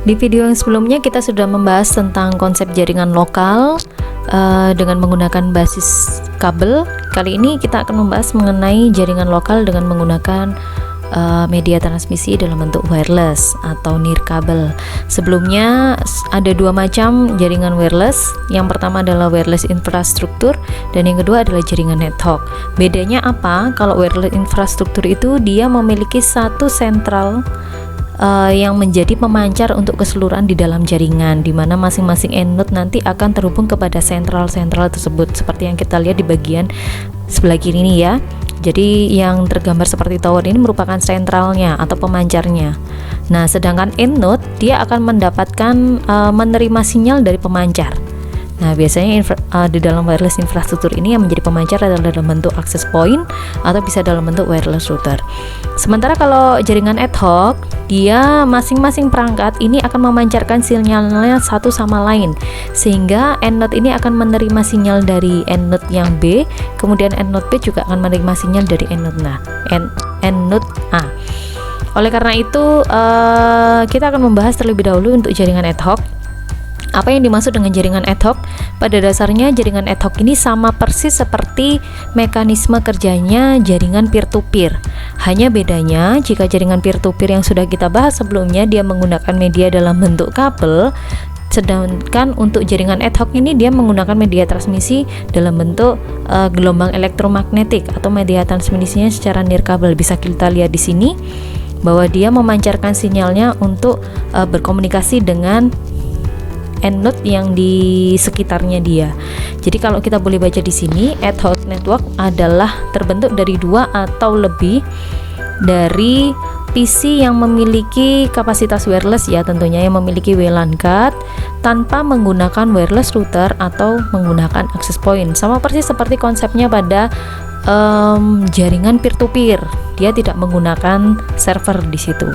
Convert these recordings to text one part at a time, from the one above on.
Di video yang sebelumnya kita sudah membahas tentang konsep jaringan lokal dengan menggunakan basis kabel. Kali ini kita akan membahas mengenai jaringan lokal dengan menggunakan media transmisi dalam bentuk wireless atau nirkabel. Sebelumnya ada dua macam jaringan wireless. Yang pertama adalah wireless infrastruktur dan yang kedua adalah jaringan ad hoc. Bedanya apa? Kalau wireless infrastruktur itu dia memiliki satu sentral yang menjadi pemancar untuk keseluruhan di dalam jaringan, di mana masing-masing end node nanti akan terhubung kepada sentral-sentral tersebut, seperti yang kita lihat di bagian sebelah kiri ini ya. Jadi yang tergambar seperti tower ini merupakan sentralnya atau pemancarnya. Nah, sedangkan end node dia akan mendapatkan menerima sinyal dari pemancar. Nah, biasanya di dalam wireless infrastruktur ini yang menjadi pemancar adalah dalam bentuk access point atau bisa dalam bentuk wireless router. Sementara kalau jaringan ad hoc, dia masing-masing perangkat ini akan memancarkan sinyalnya satu sama lain, sehingga end node ini akan menerima sinyal dari end node yang B, kemudian end node B juga akan menerima sinyal dari end node A. Oleh karena itu, kita akan membahas terlebih dahulu untuk jaringan ad hoc. Apa yang dimaksud dengan jaringan ad hoc? Pada dasarnya jaringan ad hoc ini sama persis seperti mekanisme kerjanya jaringan peer-to-peer. Hanya bedanya jika jaringan peer-to-peer yang sudah kita bahas sebelumnya dia menggunakan media dalam bentuk kabel, sedangkan untuk jaringan ad hoc ini dia menggunakan media transmisi dalam bentuk gelombang elektromagnetik atau media transmisinya secara nirkabel. Bisa kita lihat di sini bahwa dia memancarkan sinyalnya untuk berkomunikasi dengan end node yang di sekitarnya dia. Jadi kalau kita boleh baca di sini, ad hoc network adalah terbentuk dari dua atau lebih dari PC yang memiliki kapasitas wireless ya, tentunya yang memiliki WLAN card tanpa menggunakan wireless router atau menggunakan access point. Sama persis seperti konsepnya pada jaringan peer-to-peer. Dia tidak menggunakan server di situ.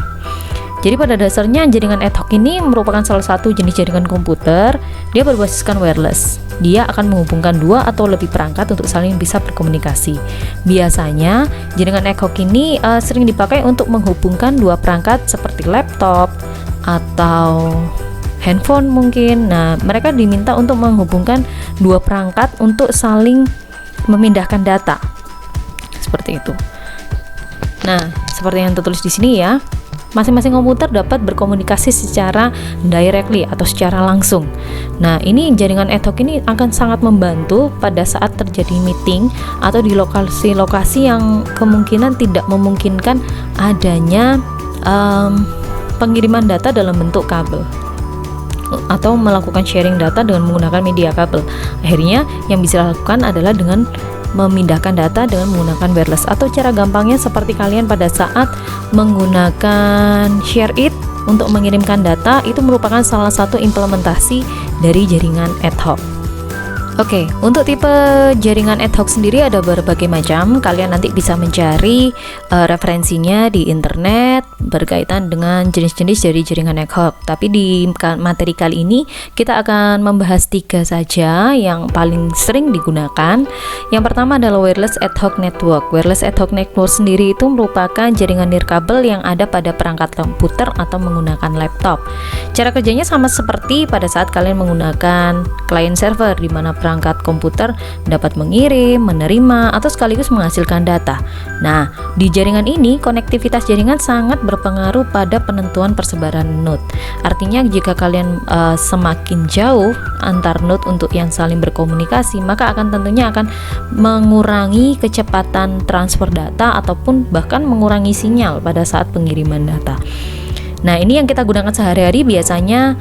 Jadi pada dasarnya jaringan ad hoc ini merupakan salah satu jenis jaringan komputer. Dia berbasiskan wireless. Dia akan menghubungkan dua atau lebih perangkat untuk saling bisa berkomunikasi. Biasanya jaringan ad hoc ini sering dipakai untuk menghubungkan dua perangkat seperti laptop atau handphone mungkin. Nah, mereka diminta untuk menghubungkan dua perangkat untuk saling memindahkan data. Seperti itu. Nah, seperti yang tertulis di sini ya. Masing-masing komputer dapat berkomunikasi secara directly atau secara langsung. Nah, ini jaringan ad hoc ini akan sangat membantu pada saat terjadi meeting atau di lokasi-lokasi yang kemungkinan tidak memungkinkan adanya pengiriman data dalam bentuk kabel atau melakukan sharing data dengan menggunakan media kabel. Akhirnya yang bisa dilakukan adalah dengan memindahkan data dengan menggunakan wireless, atau cara gampangnya seperti kalian pada saat menggunakan share it untuk mengirimkan data, itu merupakan salah satu implementasi dari jaringan ad hoc. Oke, untuk tipe jaringan ad hoc sendiri ada berbagai macam. Kalian nanti bisa mencari referensinya di internet berkaitan dengan jenis-jenis dari jaringan ad hoc. Tapi di materi kali ini kita akan membahas 3 saja yang paling sering digunakan. Yang pertama adalah wireless ad hoc network. Wireless ad hoc network sendiri itu merupakan jaringan nirkabel yang ada pada perangkat komputer atau menggunakan laptop. Cara kerjanya sama seperti pada saat kalian menggunakan client server, di mana perangkat komputer dapat mengirim, menerima, atau sekaligus menghasilkan data. Nah, di jaringan ini konektivitas jaringan sangat berpengaruh pada penentuan persebaran node. Artinya jika kalian semakin jauh antar node untuk yang saling berkomunikasi, maka akan tentunya akan mengurangi kecepatan transfer data ataupun bahkan mengurangi sinyal pada saat pengiriman data. Nah, ini yang kita gunakan sehari-hari biasanya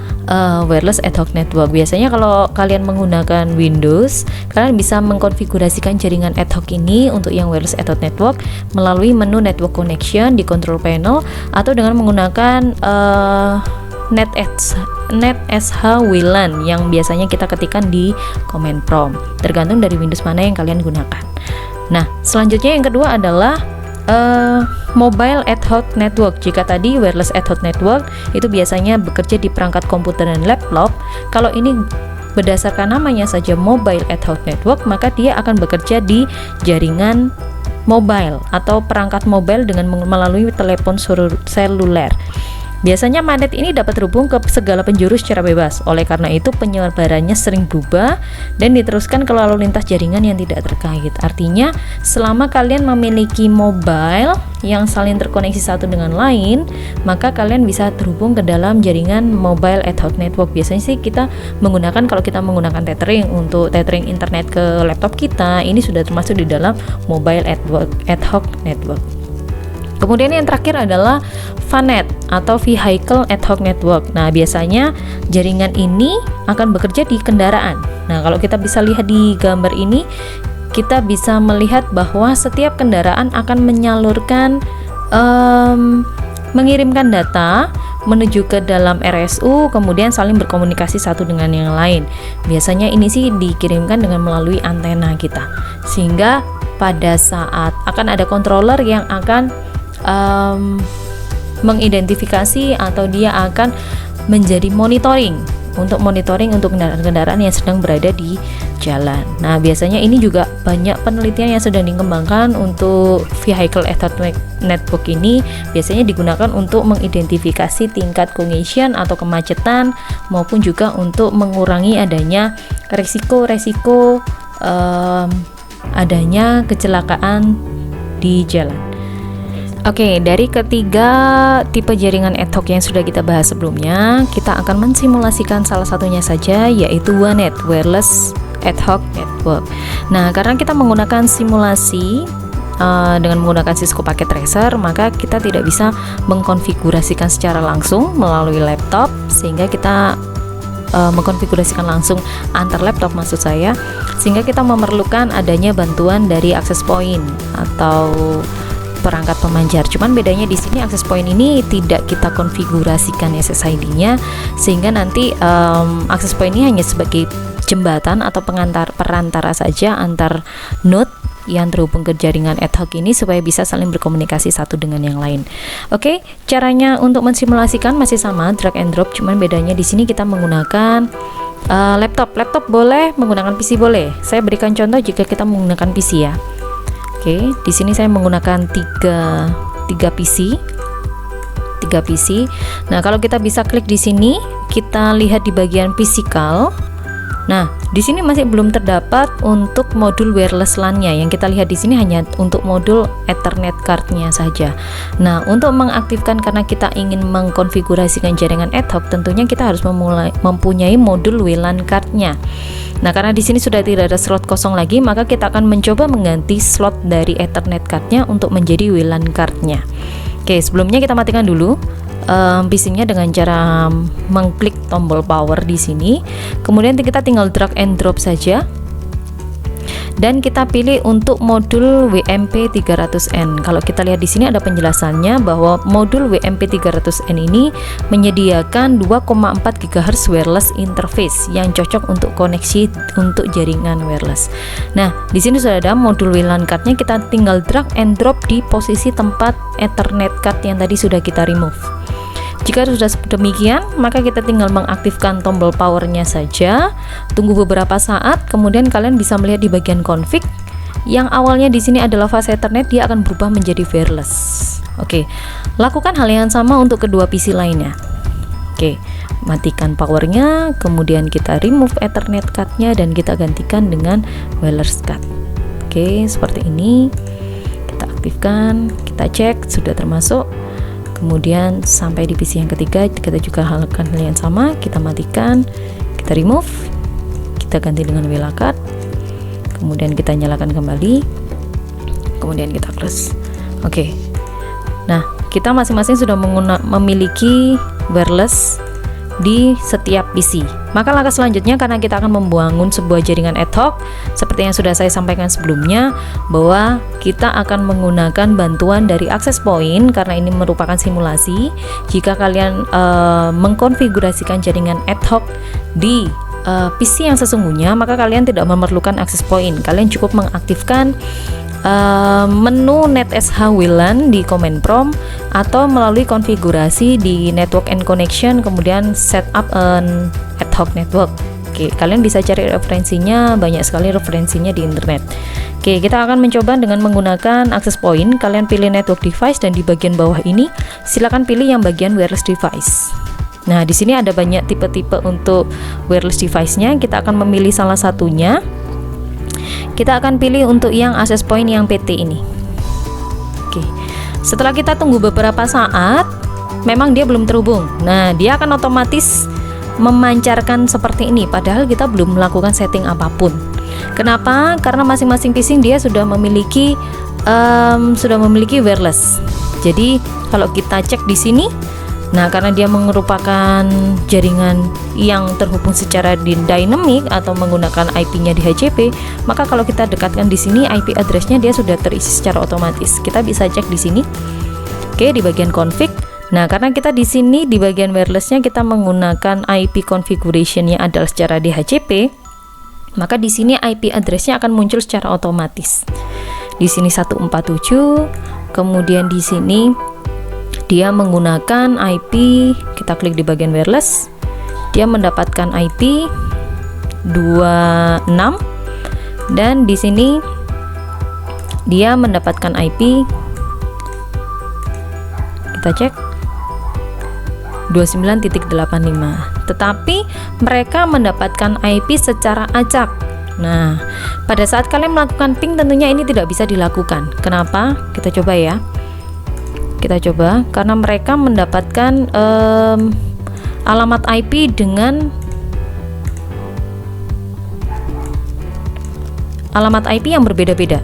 wireless ad hoc network. Biasanya kalau kalian menggunakan Windows, kalian bisa mengkonfigurasikan jaringan ad hoc ini untuk yang wireless ad hoc network melalui menu network connection di control panel atau dengan menggunakan NetSH WLAN yang biasanya kita ketikkan di command prompt, tergantung dari Windows mana yang kalian gunakan. Nah, selanjutnya yang kedua adalah mobile ad hoc network. Jika tadi wireless ad hoc network itu biasanya bekerja di perangkat komputer dan laptop, kalau ini berdasarkan namanya saja mobile ad hoc network, maka dia akan bekerja di jaringan mobile atau perangkat mobile dengan melalui telepon seluler. Biasanya magnet ini dapat terhubung ke segala penjuru secara bebas. Oleh karena itu, penyebarannya sering berubah dan diteruskan ke lalu lintas jaringan yang tidak terkait. Artinya, selama kalian memiliki mobile yang saling terkoneksi satu dengan lain, maka kalian bisa terhubung ke dalam jaringan mobile ad hoc network. Biasanya sih kita menggunakan, kalau kita menggunakan tethering untuk tethering internet ke laptop kita, ini sudah termasuk di dalam mobile ad hoc network. Kemudian yang terakhir adalah VANET atau Vehicle Ad Hoc Network. Nah, biasanya jaringan ini akan bekerja di kendaraan. Nah, kalau kita bisa lihat di gambar ini, kita bisa melihat bahwa setiap kendaraan akan menyalurkan mengirimkan data menuju ke dalam RSU, kemudian saling berkomunikasi satu dengan yang lain. Biasanya ini sih dikirimkan dengan melalui antena kita, sehingga pada saat akan ada controller yang akan mengidentifikasi atau dia akan menjadi monitoring untuk kendaraan-kendaraan yang sedang berada di jalan. Nah, biasanya ini juga banyak penelitian yang sedang dikembangkan untuk vehicle ad hoc network ini. Biasanya digunakan untuk mengidentifikasi tingkat congestion atau kemacetan, maupun juga untuk mengurangi adanya resiko adanya kecelakaan di jalan. Oke, dari ketiga tipe jaringan ad hoc yang sudah kita bahas sebelumnya, kita akan mensimulasikan salah satunya saja, yaitu WANET, Wireless Ad Hoc Network. Nah, karena kita menggunakan simulasi dengan menggunakan Cisco Packet Tracer, maka kita tidak bisa mengkonfigurasikan secara langsung melalui laptop, sehingga kita mengkonfigurasikan langsung antar laptop maksud saya, sehingga kita memerlukan adanya bantuan dari access point atau perangkat pemancar. Cuman bedanya di sini access point ini tidak kita konfigurasikan SSID-nya, sehingga nanti access point ini hanya sebagai jembatan atau perantara saja antar node yang terhubung ke jaringan ad hoc ini supaya bisa saling berkomunikasi satu dengan yang lain. Oke, caranya untuk mensimulasikan masih sama, drag and drop, cuman bedanya di sini kita menggunakan laptop boleh, menggunakan PC boleh. Saya berikan contoh jika kita menggunakan PC ya. Oke, di sini saya menggunakan 3 PC. Nah, kalau kita bisa klik di sini, kita lihat di bagian physical. Nah, di sini masih belum terdapat untuk modul wireless LAN-nya. Yang kita lihat di sini hanya untuk modul Ethernet card-nya saja. Nah, untuk mengaktifkan, karena kita ingin mengkonfigurasikan jaringan ad hoc, tentunya kita harus mempunyai modul WLAN card-nya. Nah, karena di sini sudah tidak ada slot kosong lagi, maka kita akan mencoba mengganti slot dari Ethernet card-nya untuk menjadi WLAN card-nya. Oke, sebelumnya kita matikan dulu PC-nya dengan cara mengklik tombol power di sini. Kemudian kita tinggal drag and drop saja. Dan kita pilih untuk modul WMP300N. Kalau kita lihat di sini ada penjelasannya bahwa modul WMP300N ini menyediakan 2,4 GHz wireless interface yang cocok untuk koneksi untuk jaringan wireless. Nah, di sini sudah ada modul WLAN card-nya, kita tinggal drag and drop di posisi tempat Ethernet card yang tadi sudah kita remove. Jika sudah demikian, maka kita tinggal mengaktifkan tombol powernya saja. Tunggu beberapa saat, kemudian kalian bisa melihat di bagian config. Yang awalnya di sini adalah fase Ethernet, dia akan berubah menjadi wireless. Oke, lakukan hal yang sama untuk kedua PC lainnya. Oke, matikan powernya, kemudian kita remove Ethernet card-nya dan kita gantikan dengan wireless card. Oke, seperti ini. Kita aktifkan, kita cek sudah termasuk. Kemudian sampai di PC yang ketiga, kita juga lakukan hal yang sama, kita matikan, kita remove, kita ganti dengan WLAN card, kemudian kita nyalakan kembali, kemudian kita close. Oke, nah kita masing-masing sudah memiliki wireless di setiap PC. Maka langkah selanjutnya, karena kita akan membangun sebuah jaringan ad hoc seperti yang sudah saya sampaikan sebelumnya, bahwa kita akan menggunakan bantuan dari access point karena ini merupakan simulasi. Jika kalian mengkonfigurasikan jaringan ad hoc di PC yang sesungguhnya, maka kalian tidak memerlukan access point. Kalian cukup mengaktifkan menu NetSH WLAN di command prompt atau melalui konfigurasi di network and connection, kemudian setup an ad hoc network. Oke, kalian bisa cari referensinya, banyak sekali referensinya di internet. Oke, kita akan mencoba dengan menggunakan access point. Kalian pilih network device dan di bagian bawah ini silakan pilih yang bagian wireless device. Nah, di sini ada banyak tipe-tipe untuk wireless device-nya. Kita akan memilih salah satunya. Kita akan pilih untuk yang access point yang PT ini. Oke. Setelah kita tunggu beberapa saat, memang dia belum terhubung. Nah, dia akan otomatis memancarkan seperti ini, padahal kita belum melakukan setting apapun. Kenapa? Karena masing-masing PC dia sudah memiliki wireless. Jadi kalau kita cek di sini, nah karena dia merupakan jaringan yang terhubung secara dynamic atau menggunakan IP-nya di HCP, maka kalau kita dekatkan di sini IP address-nya dia sudah terisi secara otomatis. Kita bisa cek di sini. Oke, di bagian config. Nah, karena kita di sini di bagian wireless-nya kita menggunakan IP configuration-nya adalah secara DHCP, maka di sini IP address-nya akan muncul secara otomatis. Di sini 147, kemudian di sini dia menggunakan IP, kita klik di bagian wireless, dia mendapatkan IP 26 dan di sini dia mendapatkan IP, kita cek 29.85, tetapi mereka mendapatkan IP secara acak. Nah, pada saat kalian melakukan ping tentunya ini tidak bisa dilakukan. Kenapa? Kita coba ya. Kita coba, karena mereka mendapatkan alamat IP dengan alamat IP yang berbeda-beda.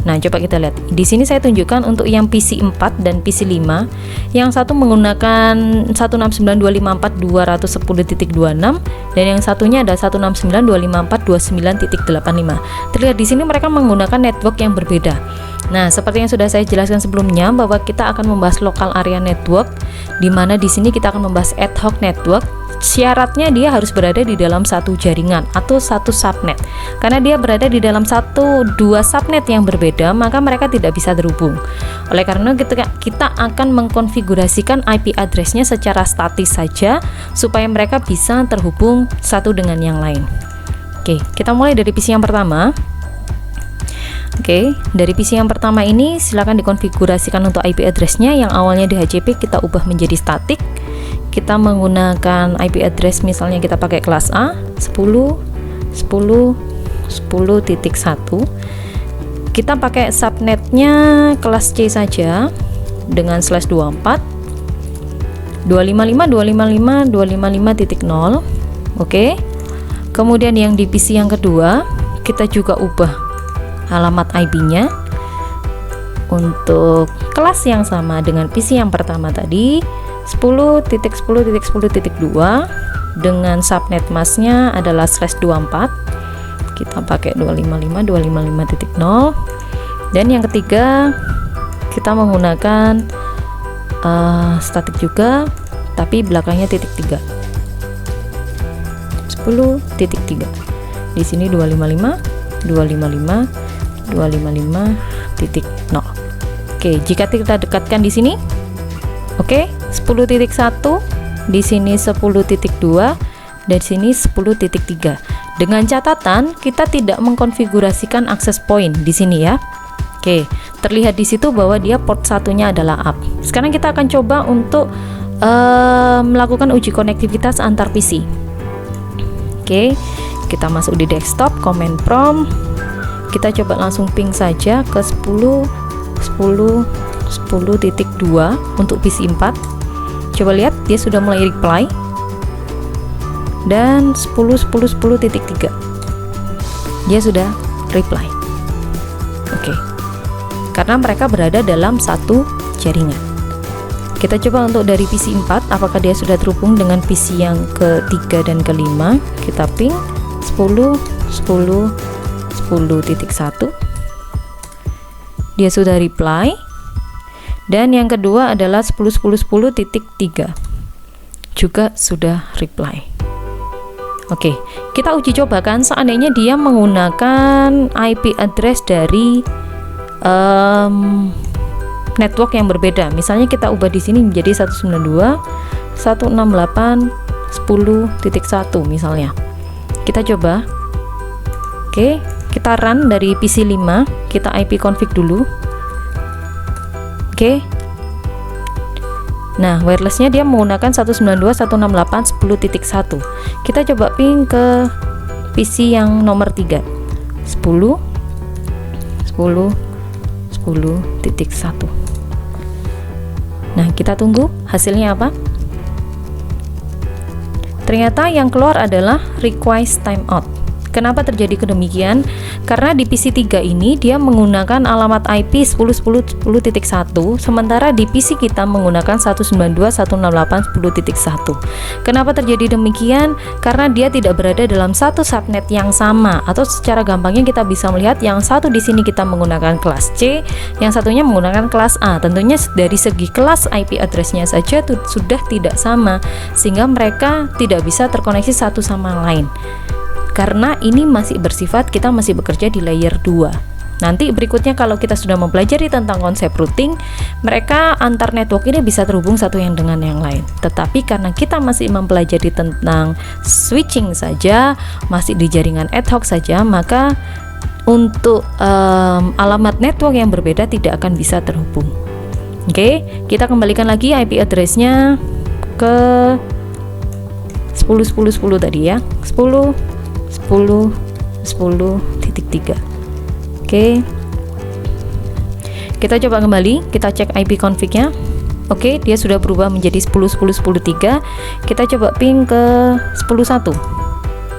Nah, coba kita lihat. Di sini saya tunjukkan untuk yang PC 4 dan PC 5. Yang satu menggunakan 169.254.210.26 dan yang satunya ada 169.254.29.85. Terlihat di sini mereka menggunakan network yang berbeda. Nah, seperti yang sudah saya jelaskan sebelumnya bahwa kita akan membahas local area network, di mana di sini kita akan membahas ad hoc network. Syaratnya dia harus berada di dalam satu jaringan atau satu subnet. Karena dia berada di dalam dua subnet yang berbeda, maka mereka tidak bisa terhubung. Oleh karena kita akan mengkonfigurasikan IP address-nya secara statis saja supaya mereka bisa terhubung satu dengan yang lain. Oke, kita mulai dari PC yang pertama. Oke, dari PC yang pertama ini silakan dikonfigurasikan untuk IP address-nya yang awalnya di HCP kita ubah menjadi statik. Kita menggunakan IP address, misalnya kita pakai kelas A 10.10.10.1. Kita pakai subnetnya kelas C saja dengan /24 255.255.255.0. Oke. Kemudian yang di PC yang kedua kita juga ubah alamat IP-nya untuk kelas yang sama dengan PC yang pertama tadi, 10.10.10.2 dengan subnet masknya adalah /24. Kita pakai 255.255.0. Dan yang ketiga kita menggunakan statik juga, tapi belakangnya .3. 10.3. Di sini 255.255.0. Oke, jika kita dekatkan di sini, oke, 10.1, di sini 10.2, dan sini 10.3. Dengan catatan kita tidak mengkonfigurasikan access point di sini ya. Oke, terlihat di situ bahwa dia port satunya adalah up. Sekarang kita akan coba untuk melakukan uji konektivitas antar PC. Oke, kita masuk di desktop, command prompt. Kita coba langsung ping saja ke 10.10.10.2 untuk PC 4. Coba lihat, dia sudah mulai reply. Dan 10.10.10.3 dia sudah reply. Oke. Karena mereka berada dalam satu jaringan. Kita coba untuk dari PC 4, apakah dia sudah terhubung dengan PC yang ketiga dan kelima. Kita ping 10.10.10.1. Dia sudah reply. Dan yang kedua adalah 10.10.10.3 juga sudah reply. Oke, kita uji cobakan seandainya dia menggunakan IP address dari network yang berbeda. Misalnya kita ubah di sini menjadi 192.168.10.1 misalnya. Kita coba. Oke, kita run dari PC 5, kita IP config dulu. Oke. Nah, wirelessnya dia menggunakan 192.168.10.1. Kita coba ping ke PC yang nomor 3. 10.10.10.1. Nah, kita tunggu hasilnya apa. Ternyata yang keluar adalah request timeout. Kenapa terjadi kedemikian? Karena di PC 3 ini dia menggunakan alamat IP 10.10.10.1, sementara di PC kita menggunakan 192.168.10.1. Kenapa terjadi demikian? Karena dia tidak berada dalam satu subnet yang sama, atau secara gampangnya kita bisa melihat yang satu di sini kita menggunakan kelas C, yang satunya menggunakan kelas A. Tentunya dari segi kelas IP address-nya saja sudah tidak sama, sehingga mereka tidak bisa terkoneksi satu sama lain. Karena ini masih bersifat kita masih bekerja di layer 2. Nanti berikutnya kalau kita sudah mempelajari tentang konsep routing, mereka antar network ini bisa terhubung satu yang dengan yang lain. Tetapi karena kita masih mempelajari tentang switching saja, masih di jaringan ad hoc saja, maka untuk alamat network yang berbeda tidak akan bisa terhubung. Oke, kita kembalikan lagi IP address-nya ke 10.10.10 tadi ya. 10.10.10.3. Oke. Kita coba kembali, kita cek IP config-nya. Oke, dia sudah berubah menjadi 10.10.10.3. Kita coba ping ke 10.1.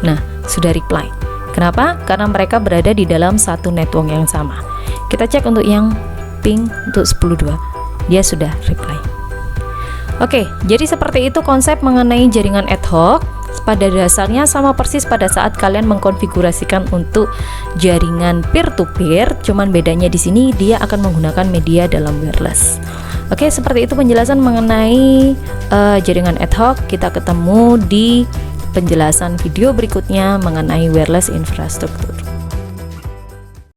Nah, sudah reply. Kenapa? Karena mereka berada di dalam satu network yang sama. Kita cek untuk yang ping untuk 10.2. Dia sudah reply. Oke, jadi seperti itu konsep mengenai jaringan ad hoc. Pada dasarnya sama persis pada saat kalian mengkonfigurasikan untuk jaringan peer-to-peer, cuman bedanya di sini dia akan menggunakan media dalam wireless. Oke, seperti itu penjelasan mengenai jaringan ad hoc. Kita ketemu di penjelasan video berikutnya mengenai wireless infrastruktur.